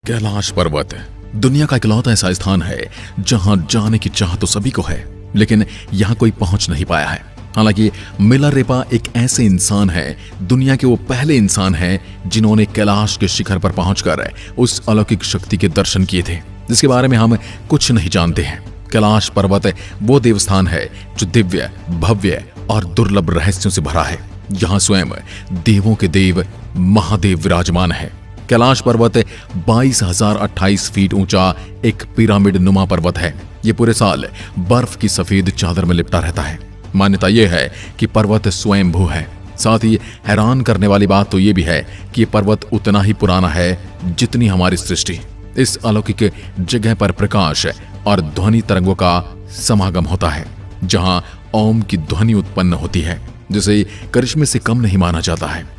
कैलाश पर्वत दुनिया का इकलौता ऐसा स्थान है जहां जाने की चाह तो सभी को है, लेकिन यहां कोई पहुंच नहीं पाया है। हालांकि मिलर रेपा एक ऐसे इंसान है, दुनिया के वो पहले इंसान हैं जिन्होंने कैलाश के शिखर पर पहुंचकर उस अलौकिक शक्ति के दर्शन किए थे जिसके बारे में हम कुछ नहीं जानते हैं। कैलाश पर्वत वो देवस्थान है जो दिव्य, भव्य और दुर्लभ रहस्यों से भरा है, जहां स्वयं देवों के देव महादेव विराजमान है। कैलाश पर्वत 22,028 फीट ऊंचा एक पिरामिड नुमा पर्वत है। ये पूरे साल बर्फ की सफेद चादर में लिपटा रहता है। मान्यता यह है कि पर्वत स्वयंभू है। साथ ही हैरान करने वाली बात तो ये भी है कि ये पर्वत उतना ही पुराना है जितनी हमारी सृष्टि। इस अलौकिक जगह पर प्रकाश और ध्वनि तरंगों का समागम होता है, जहां ओम की ध्वनि उत्पन्न होती है, जिसे करिश्मे से कम नहीं माना जाता है।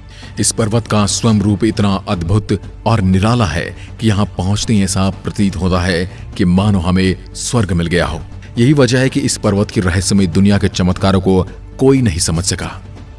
इस पर्वत का स्वयं रूप इतना अद्भुत और निराला है कि यहाँ पहुंचते ही ऐसा प्रतीत होता है कि मानो हमें स्वर्ग मिल गया हो। यही वजह है कि इस पर्वत की रहस्यमय दुनिया के चमत्कारों को कोई नहीं समझ सका।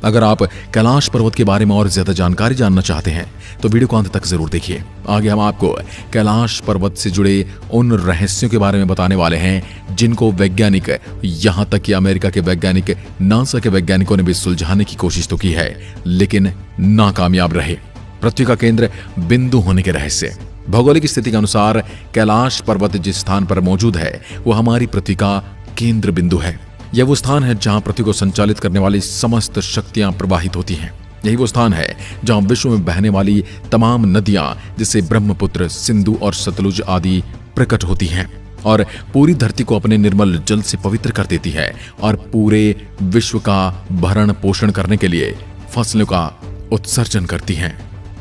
अगर आप कैलाश पर्वत के बारे में और ज्यादा जानकारी जानना चाहते हैं तो वीडियो को अंत तक जरूर देखिए। आगे हम आपको कैलाश पर्वत से जुड़े उन रहस्यों के बारे में बताने वाले हैं जिनको वैज्ञानिक, यहां तक कि अमेरिका के वैज्ञानिक, नासा के वैज्ञानिकों ने भी सुलझाने की कोशिश तो की है, लेकिन नाकामयाब रहे। पृथ्वी का केंद्र बिंदु होने के रहस्य। भौगोलिक स्थिति के अनुसार कैलाश पर्वत जिस स्थान पर मौजूद है वो हमारी पृथ्वी का केंद्र बिंदु है। यह वो स्थान है जहां पृथ्वी को संचालित करने वाली समस्त शक्तियां प्रवाहित होती हैं। यही वो स्थान है जहां विश्व में बहने वाली तमाम नदियां जैसे ब्रह्मपुत्र, सिंधु और सतलुज आदि प्रकट होती हैं और पूरी धरती को अपने निर्मल जल से पवित्र कर देती है और पूरे विश्व का भरण पोषण करने के लिए फसलों का उत्सर्जन करती हैं।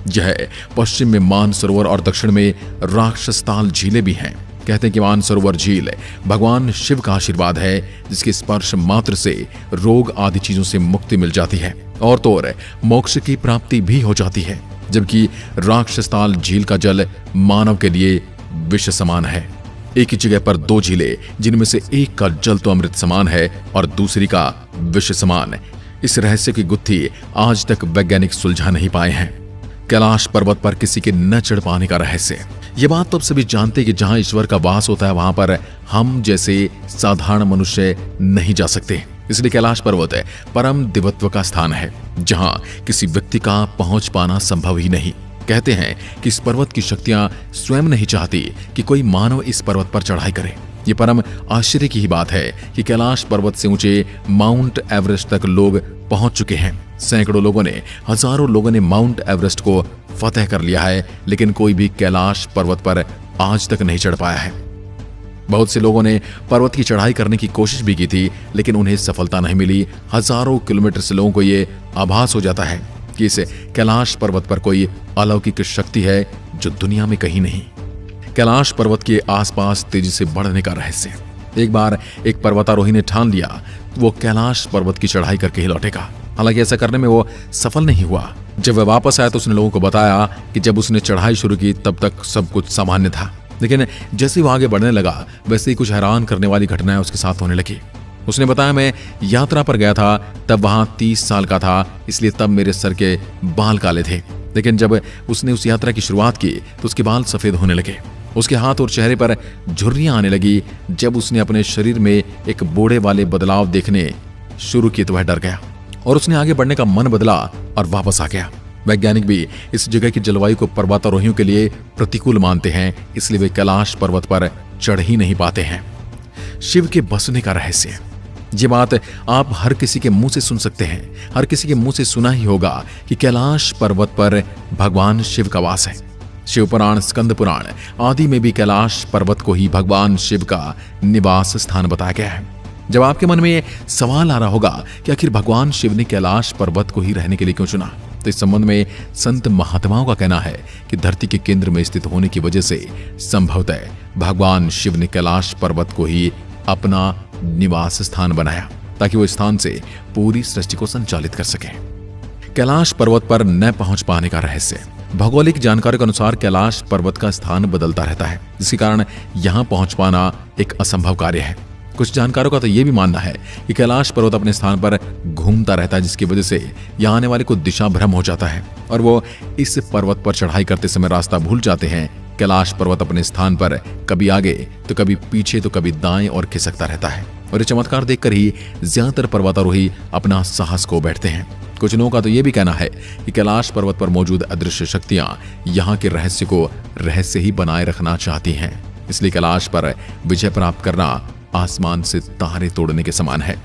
यह पश्चिम में मानसरोवर और दक्षिण में राक्षसताल झीलें भी हैं। कहते हैं कि मानसरोवर झील भगवान शिव का आशीर्वाद है, जिसके स्पर्श मात्र से रोग आदि चीजों से मुक्ति मिल जाती है और तो और मोक्ष की प्राप्ति भी हो जाती है। जबकि राक्षसताल झील का जल मानव के लिए विष समान है। एक ही जगह पर दो झीलें, जिनमें से एक का जल तो अमृत समान है और दूसरी का विष समान। इस रहस्य की गुत्थी आज तक वैज्ञानिक सुलझा नहीं पाए हैं। कैलाश पर्वत पर किसी के न चढ़ पाने का रहस्य। ये बात तो अब सभी जानते हैं कि जहां ईश्वर का वास होता है वहां पर हम जैसे साधारण मनुष्य नहीं जा सकते। इसलिए कैलाश पर्वत परम दिव्यत्व का स्थान है जहां किसी व्यक्ति का पहुंच पाना संभव ही नहीं। कहते हैं कि इस पर्वत की शक्तियां स्वयं नहीं चाहती कि कोई मानव इस पर्वत पर चढ़ाई करे। ये परम आश्चर्य की ही बात है कि कैलाश पर्वत से ऊंचे माउंट एवरेस्ट तक लोग पहुंच चुके हैं। सैकड़ों लोगों ने, हजारों लोगों ने माउंट एवरेस्ट को फतेह कर लिया है, लेकिन कोई भी कैलाश पर्वत पर आज तक नहीं चढ़ पाया है। बहुत से लोगों ने पर्वत की चढ़ाई करने की कोशिश भी की थी, लेकिन उन्हें सफलता नहीं मिली। हजारों किलोमीटर से लोगों को ये आभास हो जाता है कि इस कैलाश पर्वत पर कोई अलौकिक शक्ति है जो दुनिया में कहीं नहीं। कैलाश पर्वत के आसपास तेजी से बढ़ने का रहस्य। एक बार एक पर्वतारोही ने ठान लिया वो कैलाश पर्वत की चढ़ाई करके ही लौटेगा। हालांकि ऐसा करने में वो सफल नहीं हुआ। जब वह वापस आया तो उसने लोगों को बताया कि जब उसने चढ़ाई शुरू की तब तक सब कुछ सामान्य था, लेकिन जैसे ही वो आगे बढ़ने लगा वैसे ही कुछ हैरान करने वाली घटनाएं उसके साथ होने लगी। उसने बताया, मैं यात्रा पर गया था, तब वहां 30 साल का था, इसलिए तब मेरे सर के बाल काले थे, लेकिन जब उसने उस यात्रा की शुरुआत की तो उसके बाल सफेद होने लगे। उसके हाथ और चेहरे पर झुर्रियां आने लगी। जब उसने अपने शरीर में एक बूढ़े वाले बदलाव देखने शुरू किए तो वह डर गया और उसने आगे बढ़ने का मन बदला और वापस आ गया। वैज्ञानिक भी इस जगह की जलवायु को पर्वतारोहियों के लिए प्रतिकूल मानते हैं, इसलिए वे कैलाश पर्वत पर चढ़ ही नहीं पाते हैं। शिव के बसने का रहस्य। ये बात आप हर किसी के मुंह से सुन सकते हैं, हर किसी के मुंह से सुना ही होगा कि कैलाश पर्वत पर भगवान शिव का वास है। शिव पुराण, स्कंद पुराण आदि में भी कैलाश पर्वत को ही भगवान शिव का निवास स्थान बताया गया है। जब आपके मन में ये सवाल आ रहा होगा कि आखिर भगवान शिव ने कैलाश पर्वत को ही रहने के लिए क्यों चुना, तो इस संबंध में संत महात्माओं का कहना है कि धरती के केंद्र में स्थित होने की वजह से संभवतः भगवान शिव ने कैलाश पर्वत को ही अपना निवास स्थान बनाया ताकि वो स्थान से पूरी सृष्टि को संचालित कर सके। कैलाश पर्वत पर न पहुंच पाने का रहस्य। भौगोलिक जानकारी के अनुसार कैलाश पर्वत का स्थान बदलता रहता है, जिसके कारण यहां पहुंच पाना एक असंभव कार्य है। कुछ जानकारों का तो यह भी मानना है कि कैलाश पर्वत अपने स्थान पर घूमता रहता है, जिसकी वजह से यहां आने वाले को दिशा भ्रम हो जाता है और वो इस पर्वत पर चढ़ाई करते समय रास्ता भूल जाते हैं। कैलाश पर्वत अपने स्थान पर कभी आगे तो कभी पीछे तो कभी दाएं और खिसकता रहता है। और ये चमत्कार देखकर ही ज्यादातर पर्वतारोही अपना साहस खो बैठते हैं। कुछ लोगों का तो ये भी कहना है कि कैलाश पर्वत पर मौजूद अदृश्य शक्तियां यहाँ के रहस्य को रहस्य ही बनाए रखना चाहती हैं। इसलिए कैलाश पर विजय प्राप्त करना आसमान से तारे तोड़ने के समान है।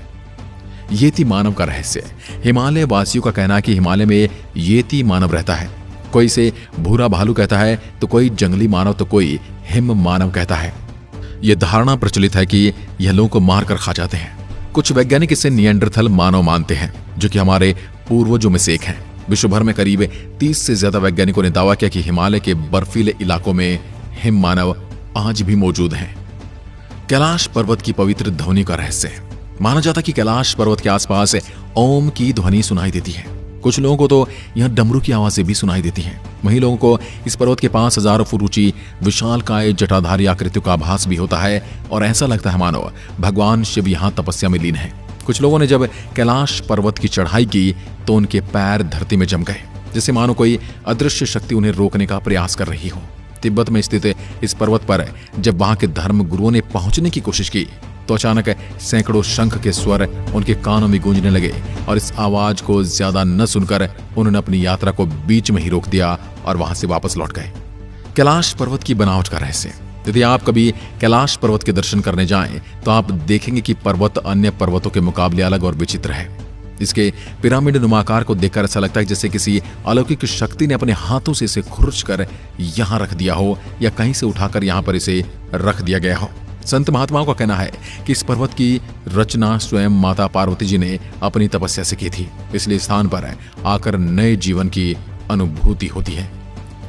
येती मानव का रहस्य। हिमालय वासियों का कहना है कि हिमालय में येती मानव रहता है। कोई इसे भूरा भालू कहता है तो कोई जंगली मानव तो कोई हिम मानव कहता है। यह धारणा प्रचलित है कि यह लोगों को मारकर खा जाते हैं। कुछ वैज्ञानिक इसे निएंडरथल मानव मानते हैं, जो कि हमारे पूर्वजों में से एक हैं। विश्व भर में करीब 30 से ज्यादा वैज्ञानिकों ने दावा किया कि हिमालय के बर्फीले इलाकों में हिम मानव आज भी मौजूद हैं। कैलाश पर्वत की पवित्र ध्वनि का रहस्य। माना जाता कि कैलाश पर्वत के आसपास ओम की ध्वनि सुनाई देती है। कुछ लोगों को तो यह डमरू की आवाजें भी सुनाई देती हैं। वहीं लोगों को इस पर्वत के पास हजारों फुट ऊंची विशालकाय जटाधारी आकृतियों का आभास भी होता है और ऐसा लगता है मानो भगवान शिव यहाँ तपस्या में लीन है। कुछ लोगों ने जब कैलाश पर्वत की चढ़ाई की तो उनके पैर धरती में जम गए, जैसे मानो कोई अदृश्य शक्ति उन्हें रोकने का प्रयास कर रही हो। तिब्बत में स्थित इस पर्वत पर जब वहां के धर्म गुरुओं ने पहुंचने की कोशिश की तो अचानक सैकड़ों शंख के स्वर उनके कानों में गूंजने लगे और इस आवाज को ज्यादा न सुनकर उन्होंने अपनी यात्रा को बीच में ही रोक दिया और वहां से वापस लौट गए। कैलाश पर्वत की बनावट का रहस्य। यदि आप कभी कैलाश पर्वत के दर्शन करने जाएं तो आप देखेंगे कि पर्वत अन्य पर्वतों के मुकाबले अलग और विचित्र है। इसके पिरामिड नुमाकार को देखकर ऐसा लगता है जैसे किसी अलौकिक शक्ति ने अपने हाथों से इसे खुरच कर यहाँ रख दिया हो या कहीं से उठाकर यहाँ पर इसे रख दिया गया हो। संत महात्माओं का कहना है कि इस पर्वत की रचना स्वयं माता पार्वती जी ने अपनी तपस्या से की थी, इसलिए स्थान पर आकर नए जीवन की अनुभूति होती है।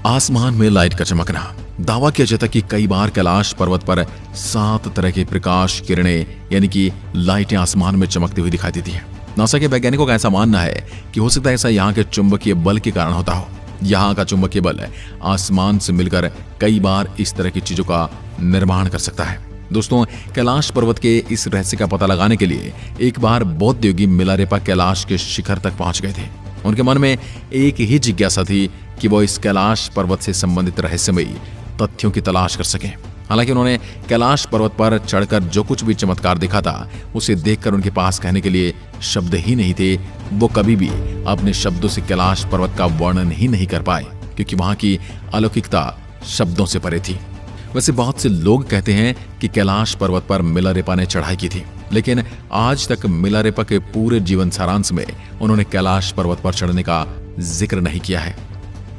आसमान में लाइट का चमकना। दावा किया जाता कि कई बार कैलाश पर्वत पर 7 तरह के प्रकाश किरणें यानी कि लाइटें आसमान में चमकती हुई दिखाई देती हैं। नासा के वैज्ञानिकों का ऐसा मानना है कि हो सकता है ऐसा यहाँ के चुंबकीय बल के कारण होता हो। यहाँ का चुंबकीय बल आसमान से मिलकर कई बार इस तरह की चीजों का निर्माण कर सकता है। दोस्तों, कैलाश पर्वत के इस रहस्य का पता लगाने के लिए एक बार बौद्ध योगी मिलारेपा कैलाश के शिखर तक पहुंच गए थे। उनके मन में एक ही जिज्ञासा थी कि वो इस कैलाश पर्वत से संबंधित रहस्यमयी तथ्यों की तलाश कर सकें। हालांकि उन्होंने कैलाश पर्वत पर चढ़कर जो कुछ भी चमत्कार देखा था उसे देखकर उनके पास कहने के लिए शब्द ही नहीं थे। वो कभी भी अपने शब्दों से कैलाश पर्वत का वर्णन ही नहीं कर पाए, क्योंकि वहां की अलौकिकता शब्दों से परे थी। वैसे बहुत से लोग कहते हैं कि कैलाश पर्वत पर मिलारेपा ने चढ़ाई की थी, लेकिन आज तक मिलारेपा के पूरे जीवन सारांश में उन्होंने कैलाश पर्वत पर चढ़ने का जिक्र नहीं किया है।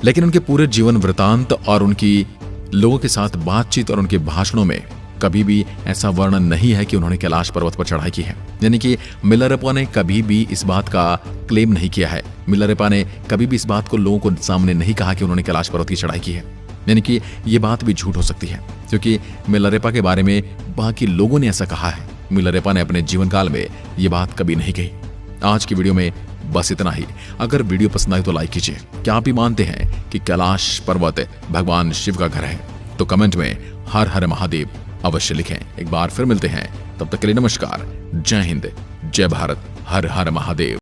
लेकिन उनके पूरे जीवन वृतांत और उनकी लोगों के साथ बातचीत और उनके भाषणों में कभी भी ऐसा वर्णन नहीं है कि उन्होंने कैलाश पर्वत पर चढ़ाई की है। यानी कि मिलारेपा ने कभी भी इस बात का क्लेम नहीं किया है। मिलारेपा ने कभी भी इस बात को लोगों को सामने नहीं कहा कि उन्होंने कैलाश पर्वत की चढ़ाई की है। यानी कि ये बात भी झूठ हो सकती है, क्योंकि मिलारेपा के बारे में बाकी लोगों ने ऐसा कहा है। मिलारेपा ने अपने जीवन काल में ये बात कभी नहीं कही। आज की वीडियो में बस इतना ही। अगर वीडियो पसंद आई तो लाइक कीजिए। क्या आप भी मानते हैं कि कैलाश पर्वत भगवान शिव का घर है? तो कमेंट में हर हर महादेव अवश्य लिखें। एक बार फिर मिलते हैं, तब तक के लिए नमस्कार, जय हिंद, जय भारत, हर हर महादेव।